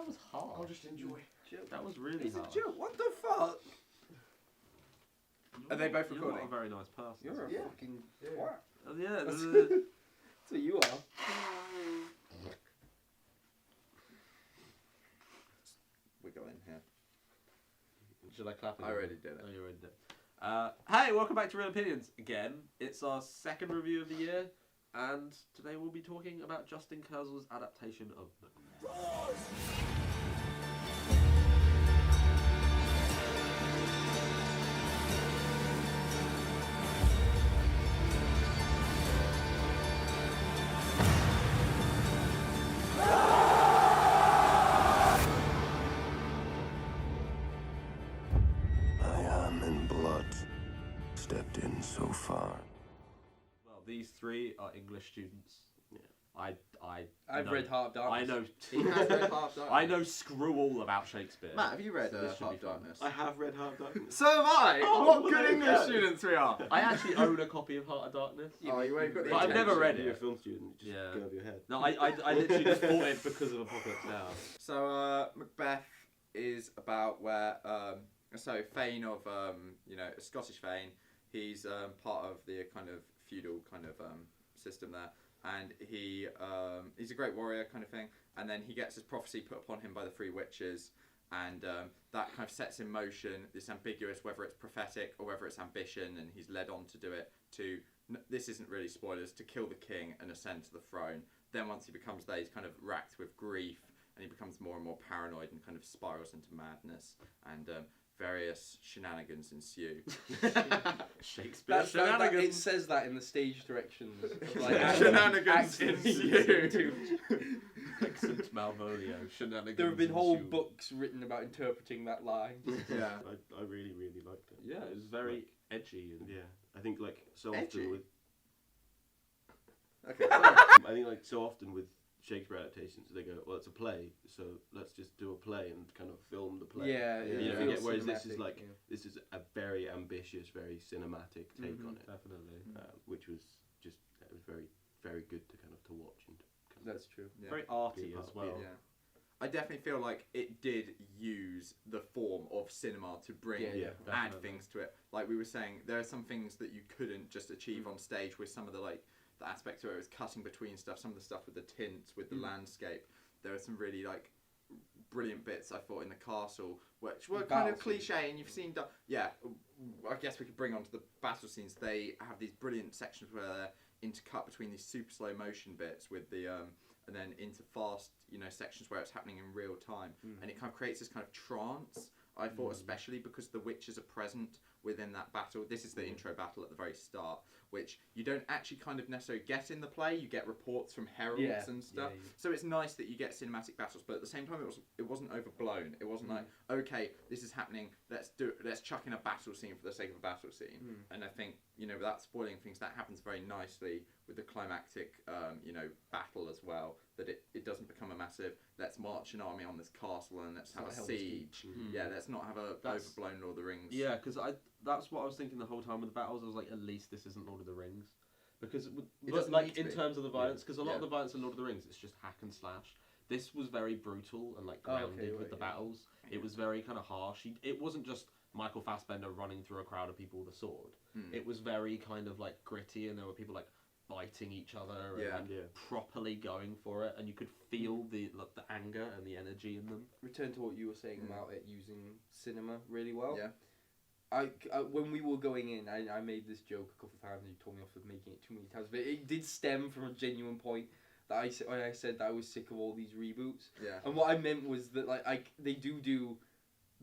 That was hard. I'll just enjoy. That was really It's a hard. joke. What the fuck? Are they both You're recording? not a very nice person. You're a Yeah. fucking Yeah. twat. Oh, yeah. That's what you are. We go in here. Should I clap? I already did it. Oh, you already did. Hey, welcome back to Real Opinions again. It's our second review of the year, and today we'll be talking about Justin Kurzel's adaptation of MacBeth. Stepped in so far. Well, these three are English students. Yeah. I've know- read Heart of Darkness. I know. He has read Heart of Darkness. I know screw all about Shakespeare. Matt, have you read So this should Heart be of fun. Darkness? I have read Heart of Darkness. So have I! Oh, what well, good there you English go. students we are! I actually own a copy of Heart of Darkness. Oh, you've only got the But I've never intention. read You're a it. film student. Just Yeah. go over your head. No, I literally just bought it because of Apocalypse Now. So, Macbeth is about where, so Fane of, a Scottish Fane, he's part of the kind of feudal kind of system there, and he's a great warrior kind of thing, and then he gets his prophecy put upon him by the three witches, and that kind of sets in motion this ambiguous, whether it's prophetic or whether it's ambition, and he's led on to do it to, this isn't really spoilers, to kill the king and ascend to the throne. Then once he becomes there, he's kind of racked with grief, and he becomes more and more paranoid and kind of spirals into madness, and various shenanigans ensue. Shakespeare It shenanigans. says that in the stage directions. Shenanigans ensue. Like St. Malvolio. Shenanigans. There have been whole ensue. books written about interpreting that line. Yeah. I really, really liked it. Yeah, it was very edgy. And Yeah, I think like so Edgy? often with Okay. I think like so often with Shakespeare adaptations, they go, well, it's a play, so let's just do a play and kind of film the play. Yeah, yeah. You know, Feels whereas this is cinematic, like yeah. this is a very ambitious, very cinematic take on it, Definitely. which was just it was very, very good to kind of to watch and. Kind of That's true. Yeah. Very arty Keep as up, well. Yeah. I definitely feel like it did use the form of cinema to bring Yeah, add definitely. things to it. Like we were saying, there are some things that you couldn't just achieve on stage with some of the the aspects where it was cutting between stuff, some of the stuff with the tints, with the landscape. There are some really brilliant bits I thought in the castle, which were The kind of battle scenes. cliche, and you've seen. I guess we could bring on to the battle scenes. They have these brilliant sections where they're intercut between these super slow motion bits with the and then into fast sections where it's happening in real time, and it kind of creates this kind of trance. I thought especially because the witches are present within that battle. This is the intro battle at the very start, which you don't actually kind of necessarily get in the play. You get reports from heralds Yeah, and stuff. yeah. So it's nice that you get cinematic battles, but at the same time it wasn't overblown. It wasn't like, okay, this is happening, let's chuck in a battle scene for the sake of a battle scene. And I think, without spoiling things, that happens very nicely with the climactic battle as well, that it doesn't become a massive let's march an army on this castle and let's have a not Hell's siege. Yeah, let's not have a That's- overblown Lord of the Rings. Yeah, because that's what I was thinking the whole time with the battles. I was like, at least this isn't Lord of the Rings. Because, doesn't like, need to in be. terms of the violence, because a lot Yeah. of the violence in Lord of the Rings, it's just hack and slash. This was very brutal and, like, grounded with the battles. It was very kind of harsh. It wasn't just Michael Fassbender running through a crowd of people with a sword. It was very kind of, like, gritty, and there were people, like, fighting each other and Yeah. properly going for it, and you could feel the anger and the energy in them. Return to what you were saying about it using cinema really well. Yeah. I when we were going in, I made this joke a couple of times and you told me off for making it too many times, but it did stem from a genuine point that I said that I was sick of all these reboots. Yeah. And what I meant was that they do.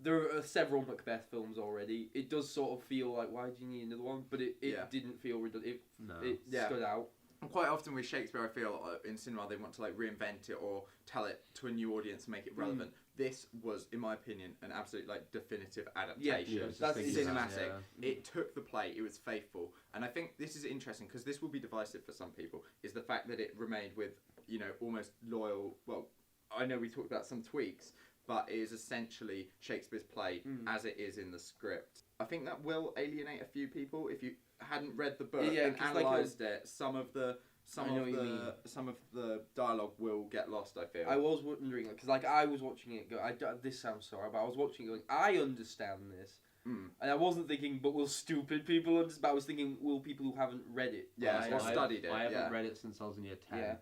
There are several Macbeth films already. It does sort of feel like, why do you need another one? But it didn't feel redundant. No. It stood out. And quite often with Shakespeare, I feel in cinema they want to reinvent it or tell it to a new audience and make it relevant. This was, in my opinion, an absolute definitive adaptation. Yeah, I was just That's thinking that, cinematic. yeah. It took the play. It was faithful, and I think this is interesting because this will be divisive for some people. Is the fact that it remained with almost loyal. Well, I know we talked about some tweaks, but it is essentially Shakespeare's play as it is in the script. I think that will alienate a few people if you hadn't read the book Yeah, and 'cause, analysed it. Some of the some I know of what you mean. some of the dialogue will get lost. I feel. I was wondering, because like I was watching it go. This sounds sorry, but I was watching it going, I understand this, and I wasn't thinking, but will stupid people understand? But I was thinking, will people who haven't read it? Yeah, or studied it. I haven't yeah. read it since I was in year 10, Yeah.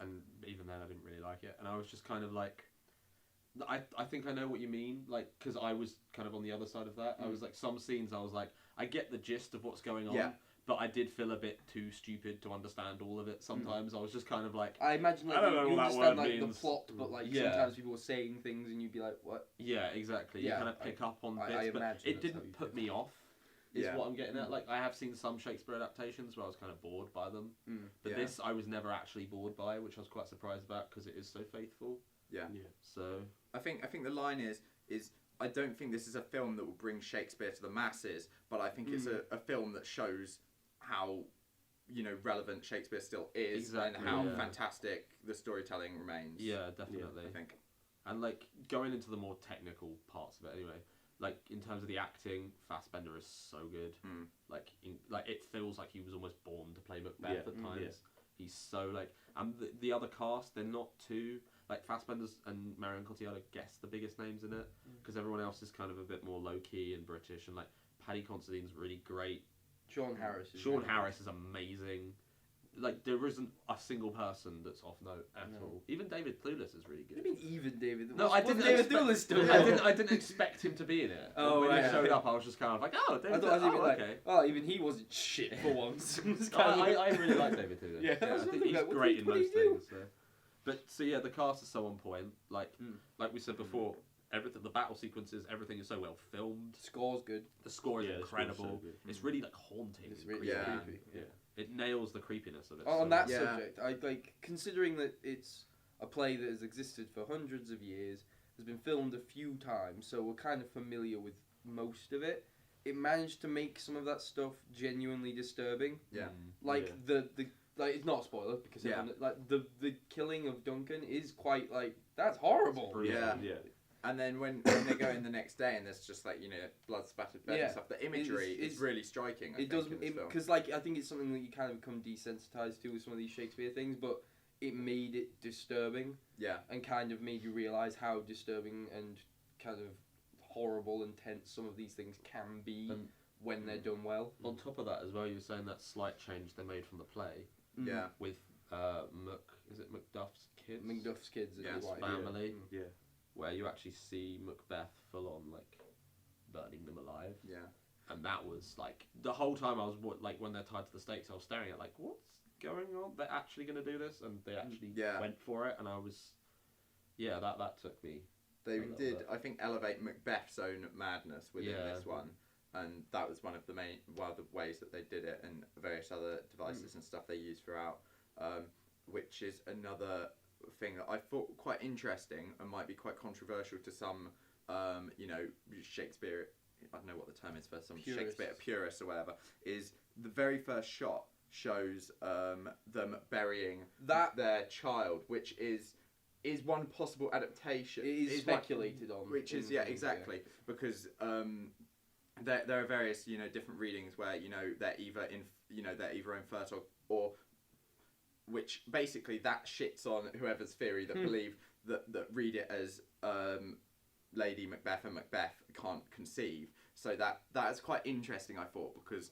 and even then I didn't really like it, and I was just kind of like, I think I know what you mean, like, because I was kind of on the other side of that. I was like, some scenes I was like, I get the gist of what's going on. Yeah. But I did feel a bit too stupid to understand all of it sometimes. I was just kind of like... I imagine like, I don't know you what that understand word like means. the plot, but like Yeah. sometimes people were saying things and you'd be like, what? Yeah, exactly. Yeah, You kind of pick up on bits, I but imagine it that's how you didn't put feel. me off, is Yeah. what I'm getting at. Like, I have seen some Shakespeare adaptations where I was kind of bored by them. But Yeah. this I was never actually bored by, which I was quite surprised about because it is so faithful. Yeah. So... I think the line is I don't think this is a film that will bring Shakespeare to the masses, but I think it's a film that shows how, you know, relevant Shakespeare still is Exactly, and how yeah. fantastic the storytelling remains. Yeah, definitely. I think. And like going into the more technical parts of it, anyway. Like in terms of the acting, Fassbender is so good. Like, it feels like he was almost born to play Macbeth at times. Yeah. He's so like, and the other cast, they're not too like Fassbender's and Marion Cotillard, I guess, the biggest names in it, because everyone else is kind of a bit more low key and British, and like Paddy Considine's really great. Sean Harris. Sean Harris is amazing. Like, there isn't a single person that's off note at all. Even David Thewlis is really good. What do you mean even David? No, What's I didn't. David expect, Thewlis doing? I didn't expect him to be in it. Oh, when right, he showed okay. up, I was just kind of like, oh, I David. thought I was even like, okay. oh, even he wasn't shit for once. It's kind of I really like David Thewlis. Yeah, I that's think what he's I'm like, great in what do most you do? things. So yeah, the cast is so on point. Like we said before, everything, the battle sequences, everything is so well filmed. Score's good. The score is Yeah, the score's so incredible. good. It's really like haunting. It's and really creepy. creepy. Yeah. It nails the creepiness of it. On so that much. subject, I like considering that it's a play that has existed for hundreds of years, has been filmed a few times, so we're kind of familiar with most of it. It managed to make some of that stuff genuinely disturbing. Yeah. Like the like it's not a spoiler because everyone, like the killing of Duncan is quite like that's horrible. Yeah. Yeah. And then when they go in the next day and there's just like, you know, blood spattered bed Yeah. and stuff, the imagery is really striking. It does because like I think it's something that you kind of become desensitized to with some of these Shakespeare things, but it made it disturbing. Yeah. And kind of made you realize how disturbing and kind of horrible and tense some of these things can be when they're done well. On top of that as well, you were saying that slight change they made from the play Yeah. with is it Macduff's kids? Macduff's kids and Yeah. his wife. family. Yeah. Where you actually see Macbeth full on like burning them alive. Yeah. And that was like the whole time I was like when they're tied to the stakes, I was staring at like what's going on? They're actually going to do this, and they actually went for it, and I was that took me. They a little did, bit. I think, elevate Macbeth's own madness within this one, and that was one of the ways that they did it, and various other devices and stuff they used throughout, which is another thing that I thought quite interesting and might be quite controversial to some, you know, Shakespeare. I don't know what the term is for some Shakespeare purists or whatever. Is the very first shot shows them burying their child, which is one possible adaptation. It is speculated on. Which is exactly because there are various different readings where they're either infertile or which basically that shits on whoever's theory that believe that read it as Lady Macbeth and Macbeth can't conceive. So that's quite interesting, I thought, because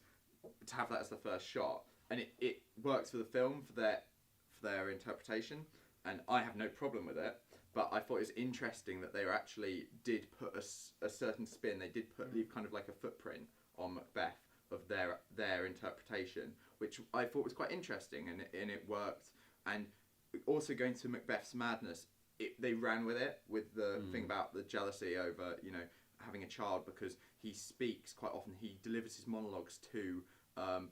to have that as the first shot, and it works for the film for their interpretation, and I have no problem with it. But I thought it was interesting that they actually did put a certain spin. They did leave kind of like a footprint on Macbeth of their interpretation, which I thought was quite interesting, and it worked. And also going to Macbeth's madness, they ran with it with the thing about the jealousy over having a child, because he speaks quite often. He delivers his monologues to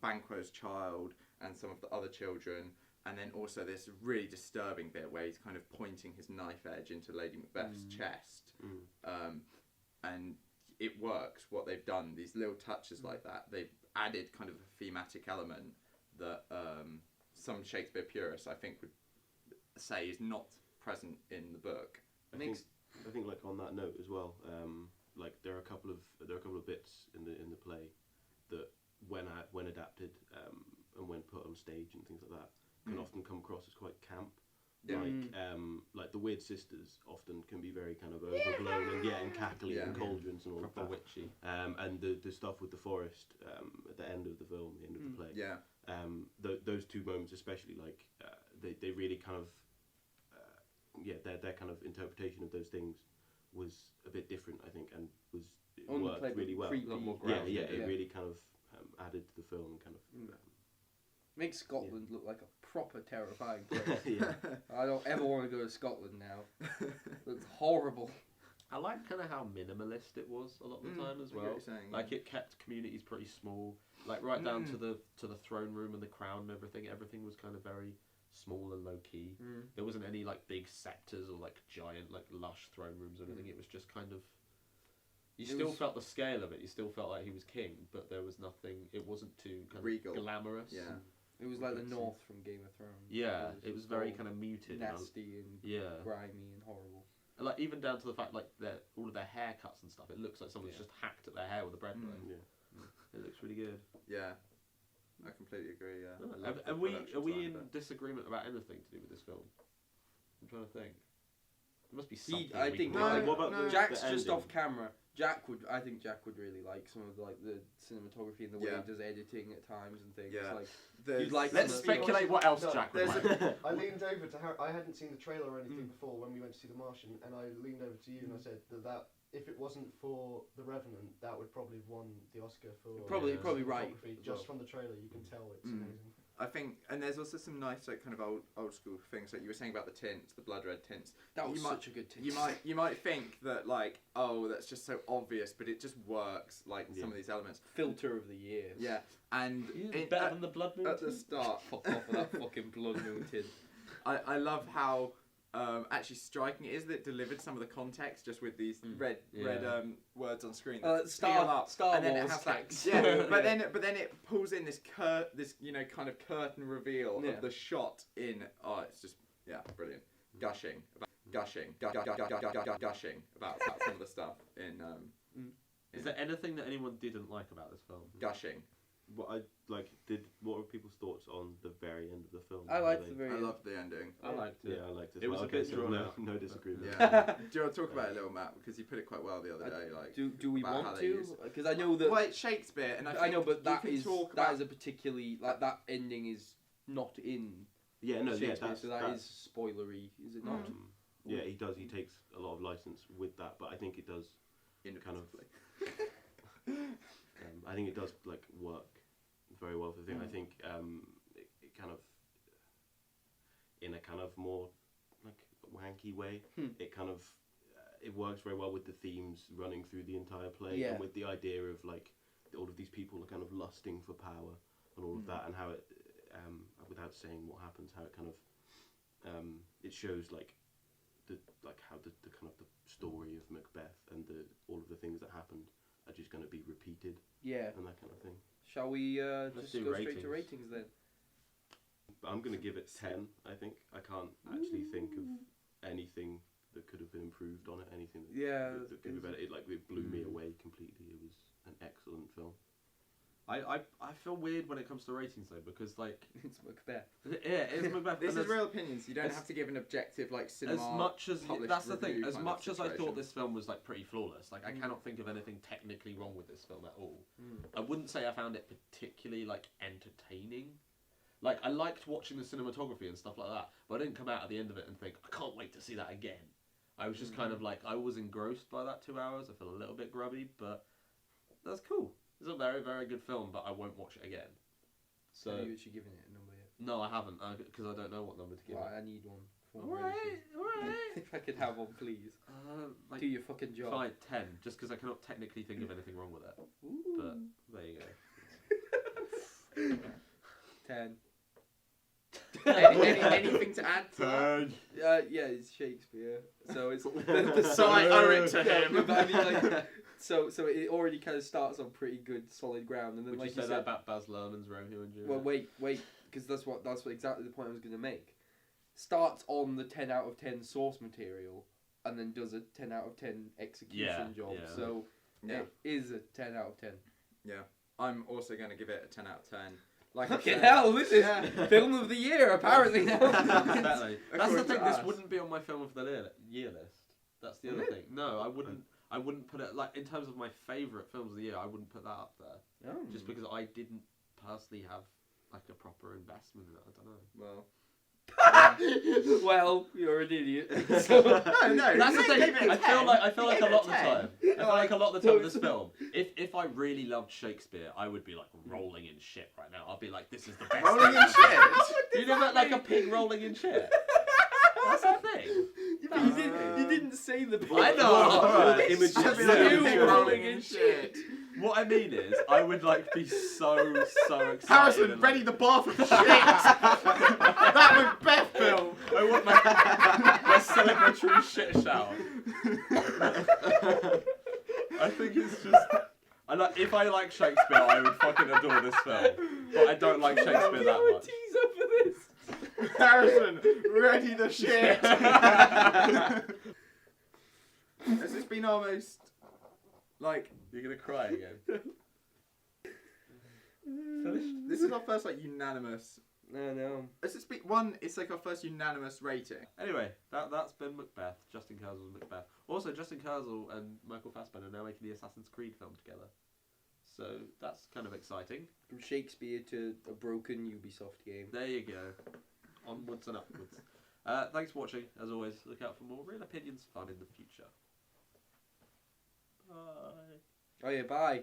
Banquo's child and some of the other children. And then also this really disturbing bit where he's kind of pointing his knife edge into Lady Macbeth's chest. And it works, what they've done. These little touches like that. They've added kind of a thematic element that some Shakespeare purists, I think, would say is not present in the book. I think like on that note as well, like there are a couple of bits in the play that when adapted and when put on stage and things like that can often come across as quite camp. Yeah. Like the Weird Sisters often can be very kind of overblown and cackly and cauldrons and all of that. Witchy. And the stuff with the forest at the end of the film, the end of the play. Yeah. Those two moments especially, like they really kind of their kind of interpretation of those things was a bit different, I think, and worked really well. Creepy. A lot more Yeah, grounded. it really kind of added to the film and kind of. Makes Scotland look like a proper terrifying place. Yeah. I don't ever want to go to Scotland now. It's horrible. I like kind of how minimalist it was a lot of the time as I get what well. you're saying, Like it kept communities pretty small, like right down to the throne room and the crown and everything. Everything was kind of very small and low key. There wasn't any like big scepters or like giant like lush throne rooms or anything. It was just kind of. You still felt the scale of it. You still felt like he was king, but there was nothing. It wasn't too kind Regal. of glamorous. Yeah. It was like the North from Game of Thrones. Yeah, it was very all kind of muted. nasty and grimy and horrible. And like even down to the fact like all of their haircuts and stuff. It looks like someone's just hacked at their hair with a bread blade. It looks really good. Yeah. I completely agree. Yeah. Are we in disagreement about anything to do with this film? I'm trying to think. There must be something. I think what about Jack's the just ending? off camera. I think Jack would really like some of the cinematography and the way he does editing at times and things. Yeah. Like There's- you'd like Let's some of- speculate what else No, Jack would there's like. I leaned over to Harry. I hadn't seen the trailer or anything before when we went to see The Martian, and I leaned over to you and I said that if it wasn't for The Revenant, that would probably have won the Oscar for Probably right. cinematography. Just from the trailer, you can tell it's amazing. I think, and there's also some nice, like, kind of old school things. Like you were saying about the tints, the blood red tints. That was such a good tint. You might think that like, oh, that's just so obvious, but it just works. Like some of these elements. Filter of the year. Yeah, and Better than the Blood Moon. at the start, Fuck off with that fucking blood moon tint. I love how actually striking it is that it delivered some of the context just with these red words on screen. that Star peel up, Wars and then it has that, text. yeah, but then it pulls in this kind of curtain reveal Yeah. of the shot in. Oh, it's just brilliant. Gushing about some of the stuff in. Is there anything that anyone didn't like about this film? Gushing. What were people's thoughts on the very end of the film? I liked the very I end. loved the ending. I liked it. Yeah, I liked it. It was a Okay, bit so drawn no, out. no disagreement. Yeah. Do you want to talk about it a little, Matt? Because you put it quite well the other day. Like, Do we about how want they to? use it. Because I know that. Well, it's Shakespeare, and I know, but that is about a particularly like that ending is not in Yeah, no, yeah, Shakespeare, that's, so that is spoilery, is it not? yeah, he does. He takes a lot of license with that, but I think it does kind of. I think it does like work very well for the thing. I think it kind of, in a kind of more like wanky way, it kind of it works very well with the themes running through the entire play, and with the idea of like all of these people are kind of lusting for power and all of that, and how it, without saying what happens, how it kind of it shows like how the kind of the story of Macbeth and all of the things that happened are just going to be repeated. Yeah. And that kind of thing. Shall we Let's just do go straight to ratings then? But I'm going to give it 10, I think. I can't actually think of anything that could have been improved on it, anything that could be better. It blew me away completely. It was an excellent film. I feel weird when it comes to ratings though, because like It's Macbeth. yeah, it's Macbeth. This and is real opinions. You don't have to give an objective like cinema. as much as published that's the thing. review As kind much of as I thought situation. this film was like pretty flawless, like I cannot think of anything technically wrong with this film at all. I wouldn't say I found it particularly like entertaining. Like I liked watching the cinematography and stuff like that, but I didn't come out at the end of it and think I can't wait to see that again. I was just kind of like I was engrossed by that 2 hours. I feel a little bit grubby, but that's cool. It's a very, very good film, but I won't watch it again. So Have you actually given it a number yet? no, I haven't, because I don't know what number to give Right, it. I need one. Alright. If I could have one, please. Like Do your fucking job. fine, 10, just because I cannot technically think of anything wrong with it. Ooh. But there you go. 10. Anything to add to that? Yeah, it's Shakespeare. So it's So I owe it to Yeah, him. but I mean, like, so it already kind of starts on pretty good solid ground, and then Would like you say said, that about Baz Luhrmann's Romeo and Juliet? well, wait, because that's what exactly the point I was going to make. Starts on the 10 out of 10 source material, and then does a 10 out of 10 execution job. yeah. So Yeah. it is a 10 out of 10. Yeah. I'm also going to give it a 10 out of 10. Like Fucking hell, this is film of the year apparently now. Exactly. That's the According thing. to This us. wouldn't be on my film of the year list. That's the other thing. No, I wouldn't. I wouldn't put it like in terms of my favourite films of the year. I wouldn't put that up there just because I didn't personally have like a proper investment in it. I don't know. Well. Well, you're an idiot. No, That's the thing. Give it a I feel 10. like a lot of the 10. time. I feel like a lot of the time with this film, if I really loved Shakespeare, I would be like rolling in shit right now. I'd be like, this is the best. Rolling thing in ever. shit. You never like a pig rolling in shit. That's a thing. You didn't say the. I know. Alright. Images. Should be like like you a pig rolling in shit. What I mean is, I would like be so excited. Harrison, and, ready the bar for shit. That Macbeth film. I want my celebratory shit shower. I think it's just. If I like Shakespeare, I would fucking adore this film. But I don't like Shakespeare that much. Teaser for this. Harrison, ready the shit. Has this been almost like You're gonna cry again. Finished? this is our first like unanimous? No. Has this been one? It's like our first unanimous rating. Anyway, that's been Macbeth. Justin Kurzel's Macbeth. Also, Justin Kurzel and Michael Fassbender are now making the Assassin's Creed film together. So that's kind of exciting. From Shakespeare to a broken Ubisoft game. There you go. Onwards and upwards. Thanks for watching. As always, look out for more Real Opinions fun in the future. Bye. Oh yeah, bye.